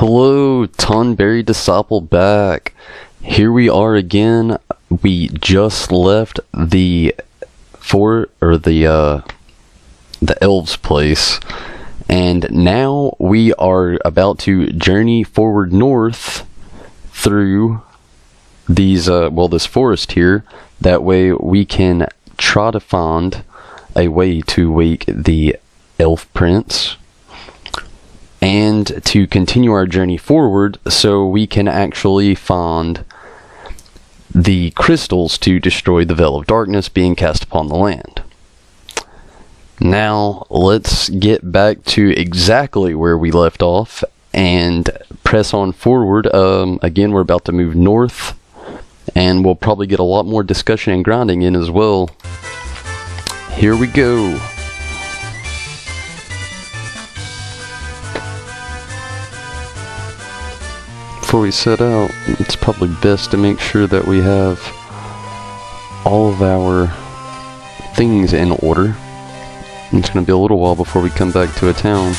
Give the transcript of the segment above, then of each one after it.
Hello, Tonberry Disciple back. Here we are again. We just left the elves' place, and now we are about to journey forward north through these this forest here. That way we can try to find a way to wake the elf prince and to continue our journey forward so we can actually find the crystals to destroy the Veil of Darkness being cast upon the land. Now let's get back to exactly where we left off and press on forward. Again, we're about to move north, and we'll probably get a lot more discussion and grinding in as well. Here we go. Before we set out, it's probably best to make sure that we have all of our things in order. It's going to be a little while before we come back to a town.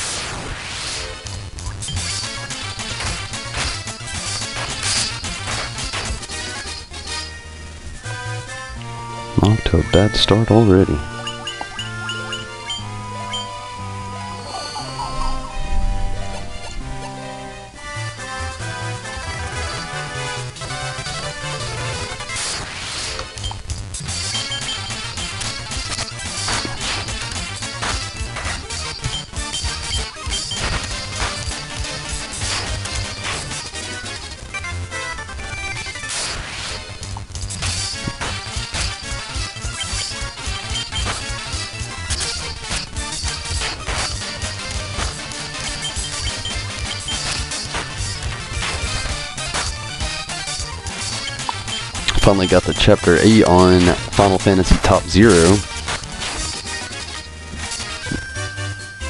Off to a bad start already. Finally got the chapter 8 on Final Fantasy Top Zero.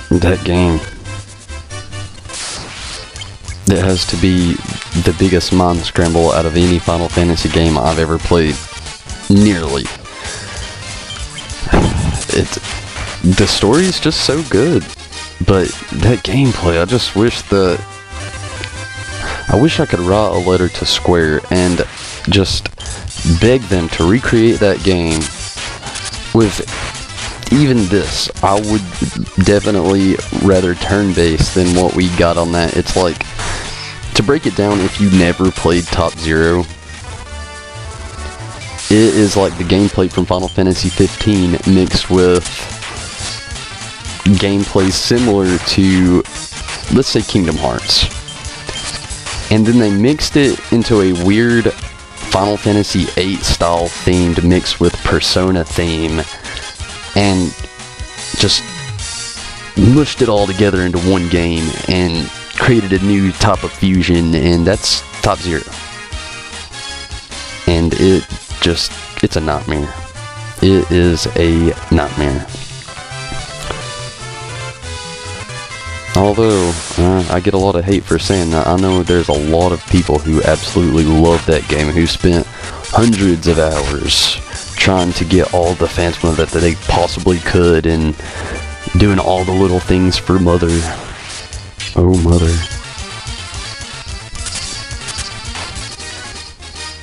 That game. It has to be the biggest mind scramble out of any Final Fantasy game I've ever played. Nearly. The story is just so good. But that gameplay, I just wish I wish I could write a letter to Square and just beg them to recreate that game with even this. I would definitely rather turn-based than what we got on that. It's like, to break it down, if you never played Top Zero, it is like the gameplay from Final Fantasy 15 mixed with gameplay similar to, let's say, Kingdom Hearts. And then they mixed it into a weird Final Fantasy VIII style themed mixed with Persona theme, and just mushed it all together into one game and created a new type of fusion, and that's Top Zero. And it's a nightmare. It is a nightmare. Although, I get a lot of hate for saying that. I know there's a lot of people who absolutely love that game, who spent hundreds of hours trying to get all the Phantom of it that they possibly could, and doing all the little things for Mother. Oh, Mother.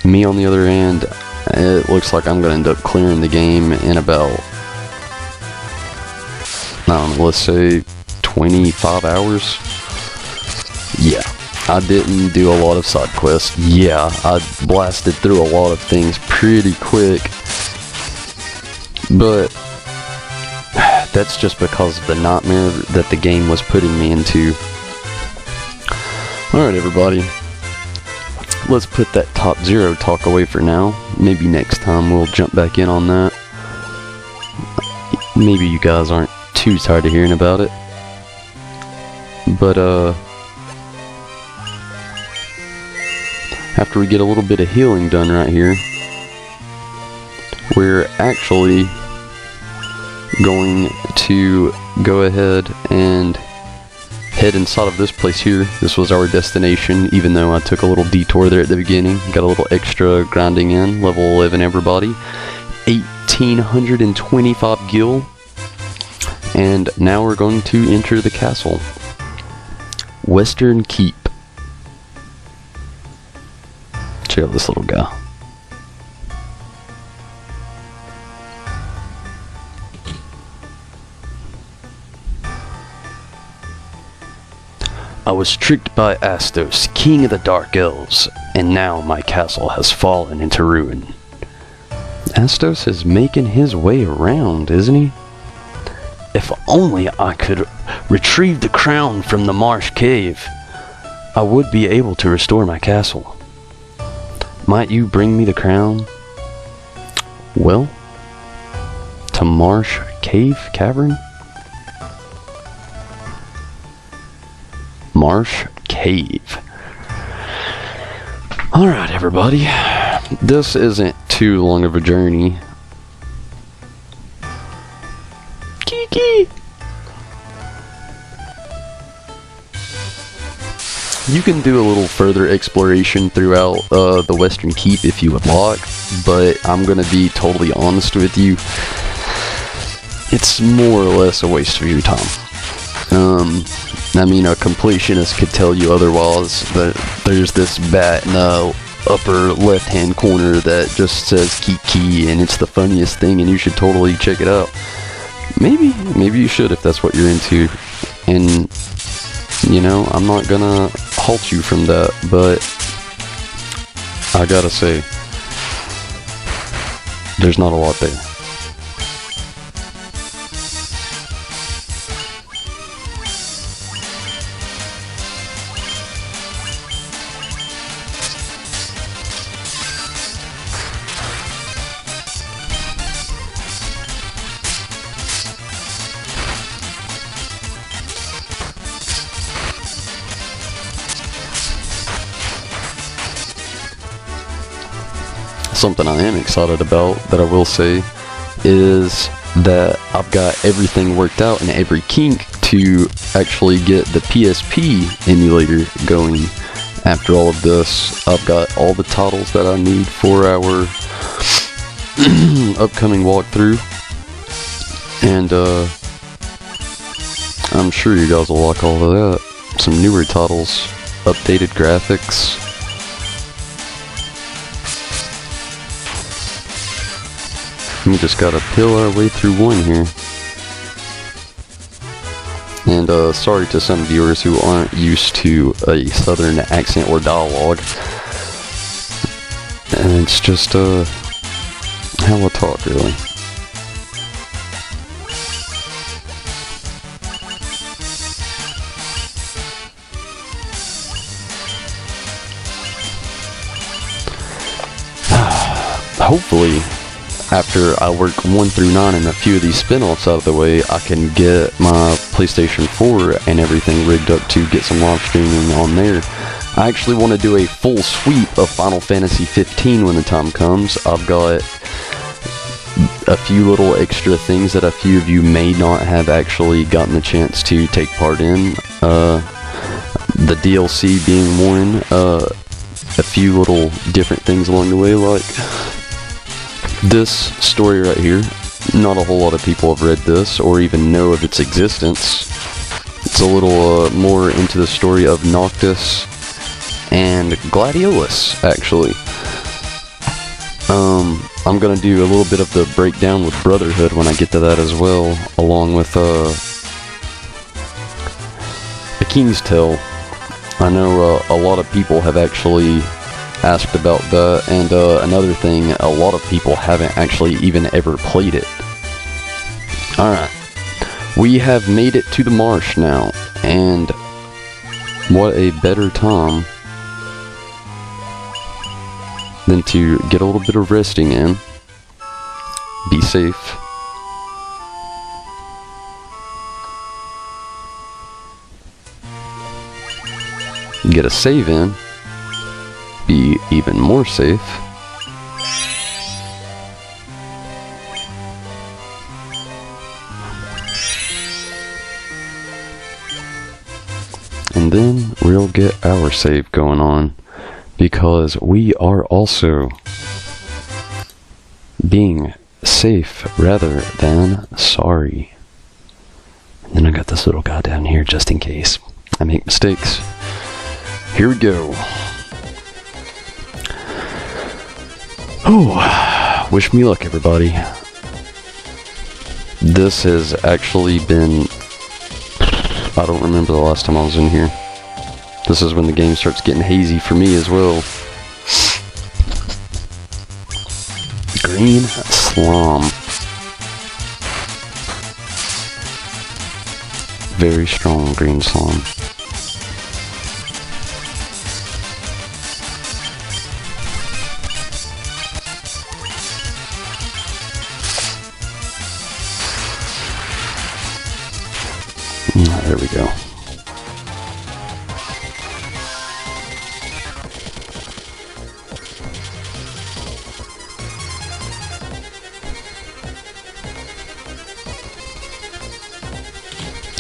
Me, on the other hand, it looks like I'm going to end up clearing the game in about, I don't know, let's say 25 hours. Yeah, I didn't do a lot of side quests. Yeah, I blasted through a lot of things pretty quick, but that's just because of the nightmare that the game was putting me into. Alright, everybody, let's put that Top Zero talk away for now. Maybe next time we'll jump back in on that. Maybe you guys aren't too tired of hearing about it. But, after we get a little bit of healing done right here, we're actually going to go ahead and head inside of this place here. This was our destination, even though I took a little detour there at the beginning. Got a little extra grinding in. Level 11 everybody. 1825 gil. And now we're going to enter the castle. Western Keep. check out this little guy. I was tricked by Astos, king of the Dark Elves, and now my castle has fallen into ruin. Astos is making his way around, isn't he? If only I could retrieve the crown from the Marsh Cave, I would be able to restore my castle. Might you bring me the crown? Well, to Marsh Cavern? Marsh Cave. Alright, everybody. This isn't too long of a journey. Kiki! You can do a little further exploration throughout the Western Keep if you would like, but I'm gonna be totally honest with you. It's more or less a waste of your time. I mean, a completionist could tell you otherwise. That there's this bat in the upper left-hand corner that just says Kiki, and it's the funniest thing, and you should totally check it out. Maybe you should if that's what you're into. And, you know, I'm not gonna halt you from that, but I gotta say, there's not a lot there. Something I am excited about that I will say is that I've got everything worked out and every kink to actually get the PSP emulator going. After all of this, I've got all the titles that I need for our upcoming walkthrough, and I'm sure you guys will like all of that. Some newer titles, updated graphics. We just gotta peel our way through one here. And sorry to some viewers who aren't used to a southern accent or dialogue. And it's just how I talk, really. Hopefully, after I work 1 through 9 and a few of these spin-offs out of the way, I can get my PlayStation 4 and everything rigged up to get some live streaming on there. I actually want to do a full sweep of Final Fantasy 15 when the time comes. I've got a few little extra things that a few of you may not have actually gotten the chance to take part in. The DLC being one, a few little different things along the way, like this story right here. Not a whole lot of people have read this or even know of its existence. It's a little more into the story of Noctis and Gladiolus, actually. I'm gonna do a little bit of the breakdown with Brotherhood when I get to that as well, along with The King's Tale. I know a lot of people have actually asked about that, and another thing, a lot of people haven't actually even ever played it. Alright, we have made it to the marsh now, and what a better time than to get a little bit of resting in, be safe, get a save in, be even more safe, and then we'll get our save going on, because we are also being safe rather than sorry. And then I got this little guy down here just in case I make mistakes. Here we go. Oh, wish me luck, everybody. This has actually been... I don't remember the last time I was in here. This is when the game starts getting hazy for me as well. Green Slum. Very strong green slime. There we go.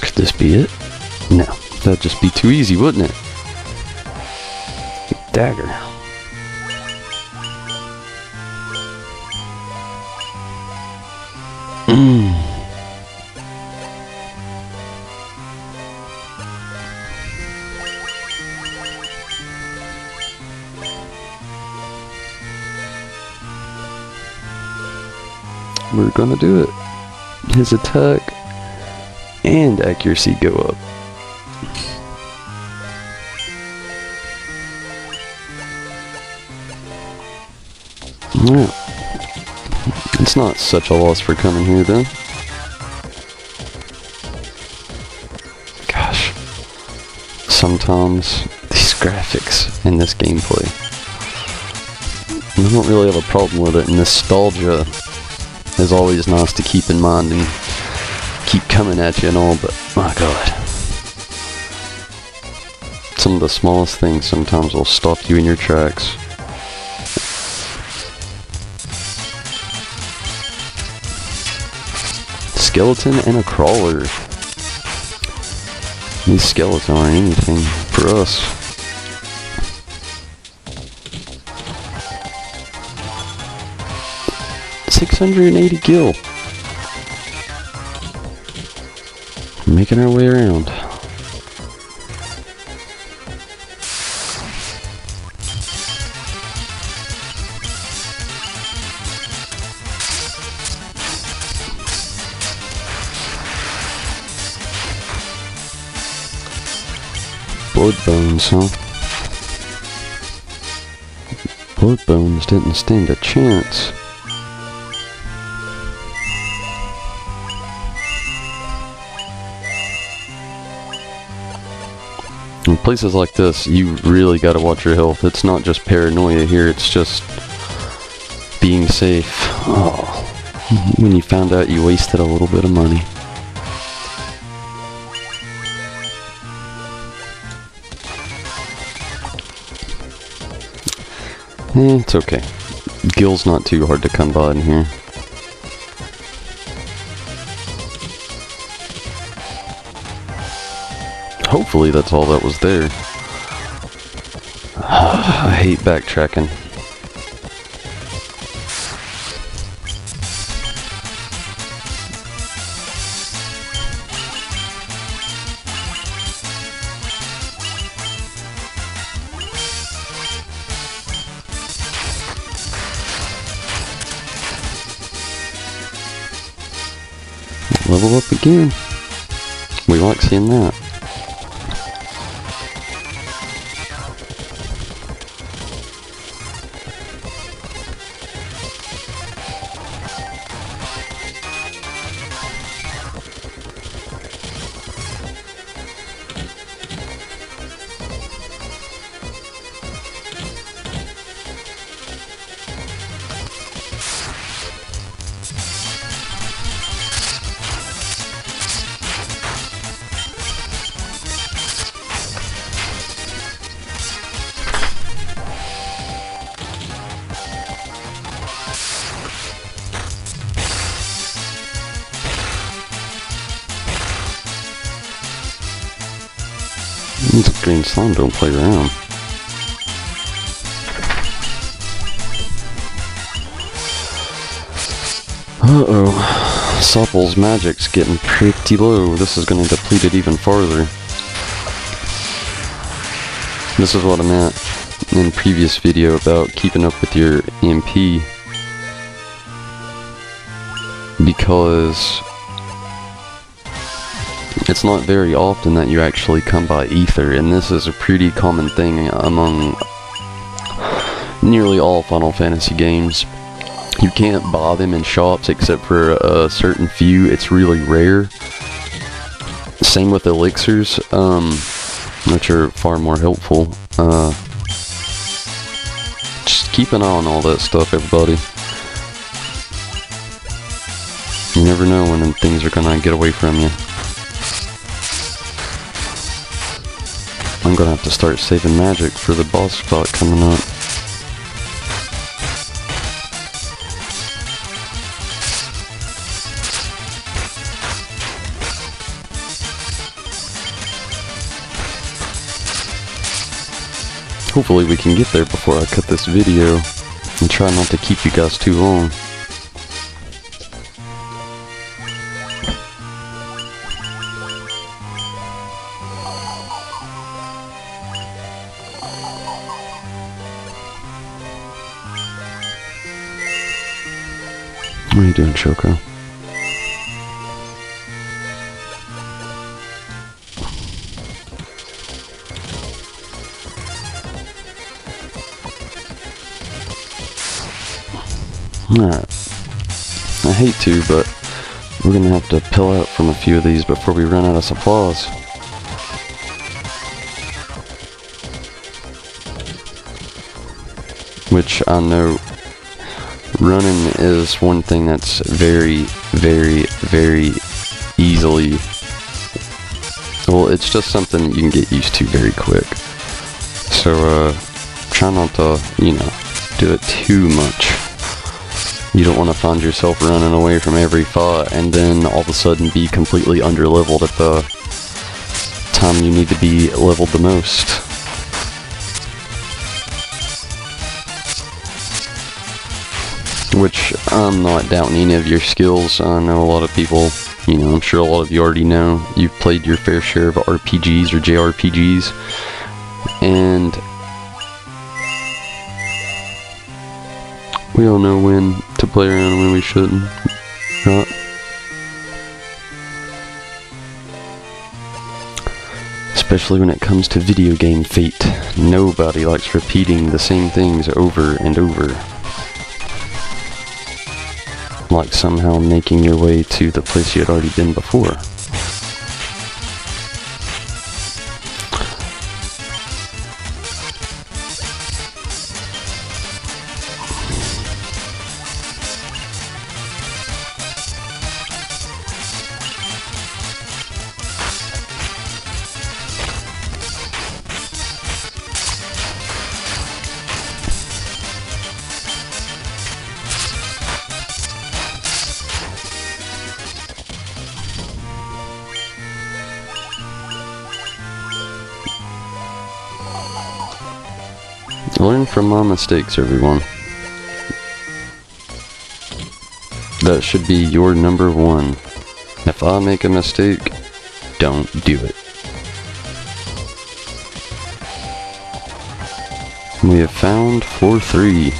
Could this be it? No, that'd just be too easy, wouldn't it? Dagger. We're gonna do it. His attack and accuracy go up. Yeah. It's not such a loss for coming here then. Gosh. Sometimes these graphics and this gameplay, I don't really have a problem with it. Nostalgia is always nice to keep in mind and keep coming at you and all, but my god. Some of the smallest things sometimes will stop you in your tracks. Skeleton and a crawler. These skeletons aren't anything for us. $680 gil. Making our way around. Blood bones, huh? Blood bones didn't stand a chance. In places like this, you really gotta watch your health. It's not just paranoia here, it's just being safe. Oh, when you found out you wasted a little bit of money. It's okay. Gil's not too hard to come by in here. Hopefully that's all that was there. I hate backtracking. Level up again. We like seeing that. These green slime don't play around. Uh-oh. Sopple's magic's getting pretty low. This is going to deplete it even farther. This is what I meant in previous video about keeping up with your MP. because it's not very often that you actually come by ether, and this is a pretty common thing among nearly all Final Fantasy games. You can't buy them in shops except for a certain few. It's really rare. Same with elixirs, which are far more helpful. Just keep an eye on all that stuff, everybody. You never know when things are gonna get away from you. I'm gonna have to start saving magic for the boss spot coming up. Hopefully we can get there before I cut this video, and try not to keep you guys too long. What are you doing, Shoko? Alright. I hate to, but we're gonna have to pill out from a few of these before we run out of supplies. Which I know running is one thing that's very, very, very easily, well, it's just something you can get used to very quick. So, try not to, you know, do it too much. You don't want to find yourself running away from every fight and then all of a sudden be completely underleveled at the time you need to be leveled the most. Which, I'm not doubting any of your skills. I know a lot of people, you know, I'm sure a lot of you already know, you've played your fair share of RPGs or JRPGs, and we all know when to play around and when we shouldn't, right? Especially when it comes to video game fate. Nobody likes repeating the same things over and over. Like somehow making your way to the place you had already been before. Learn from my mistakes, everyone. That should be your number one. If I make a mistake, don't do it. We have found floor 3.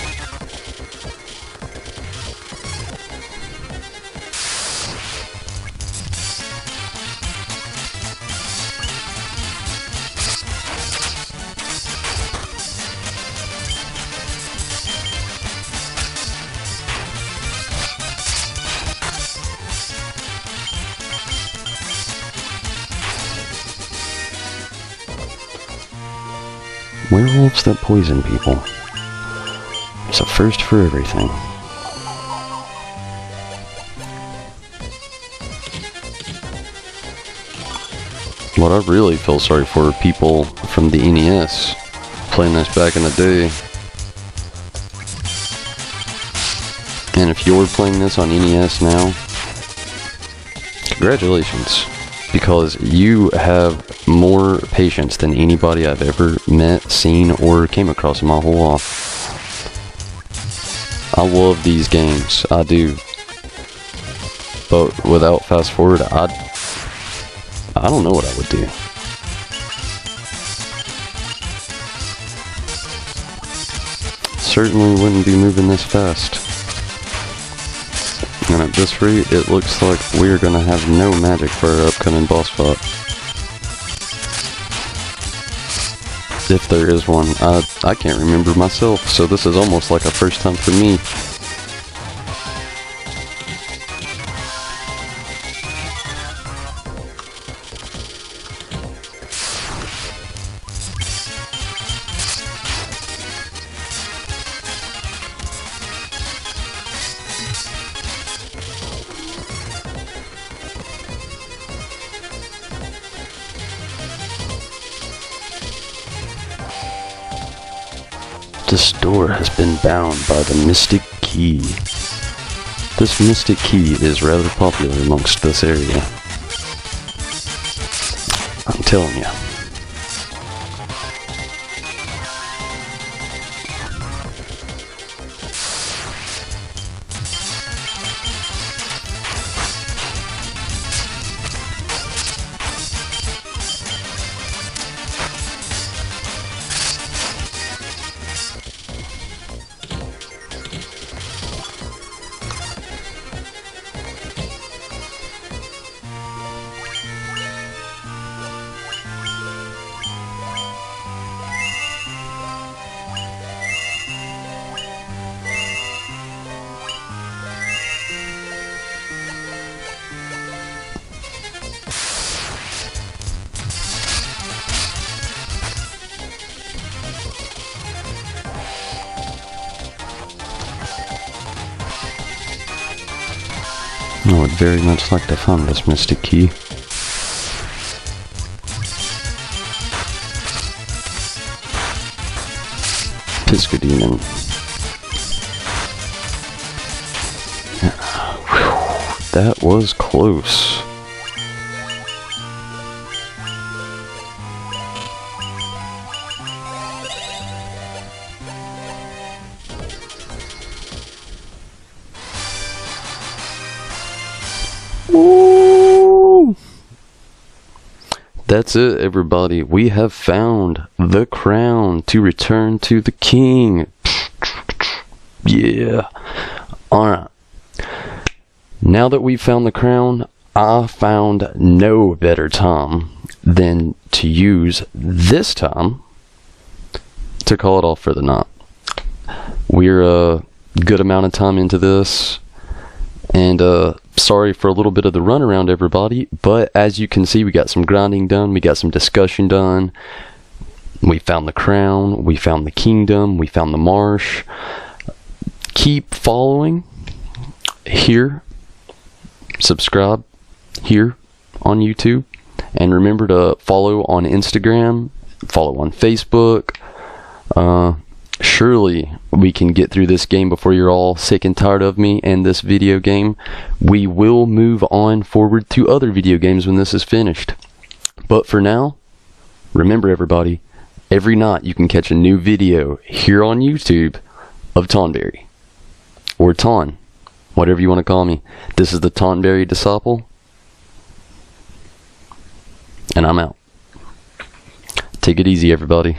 Werewolves that poison people. It's a first for everything. What I really feel sorry for are people from the NES playing this back in the day. And if you're playing this on NES now, congratulations. Because you have more patience than anybody I've ever met, seen, or came across in my whole life. I love these games, I do. But without fast forward, I don't know what I would do. Certainly wouldn't be moving this fast. And at this rate, it looks like we're gonna have no magic for our upcoming boss fight. If there is one. I can't remember myself, so this is almost like a first time for me. This door has been bound by the Mystic Key. This Mystic Key is rather popular amongst this area. I'm telling you. I would very much like to find this Mystic Key. Piscademon. That was close. Ooh. That's it, everybody. We have found the crown to return to the king. Yeah. Alright. Now that we've found the crown, I found no better time than to use this time to call it off for the night. We're a good amount of time into this, and sorry for a little bit of the runaround, everybody, but as you can see, we got some grinding done, we got some discussion done, we found the crown, we found the kingdom, we found the marsh. Keep following here, subscribe here on YouTube, and remember to follow on Instagram, follow on Facebook. Surely we can get through this game before you're all sick and tired of me and this video game. We will move on forward to other video games when this is finished. But for now, remember everybody, every night you can catch a new video here on YouTube of Tonberry. Or Ton, whatever you want to call me. This is the Tonberry Disciple. And I'm out. Take it easy, everybody.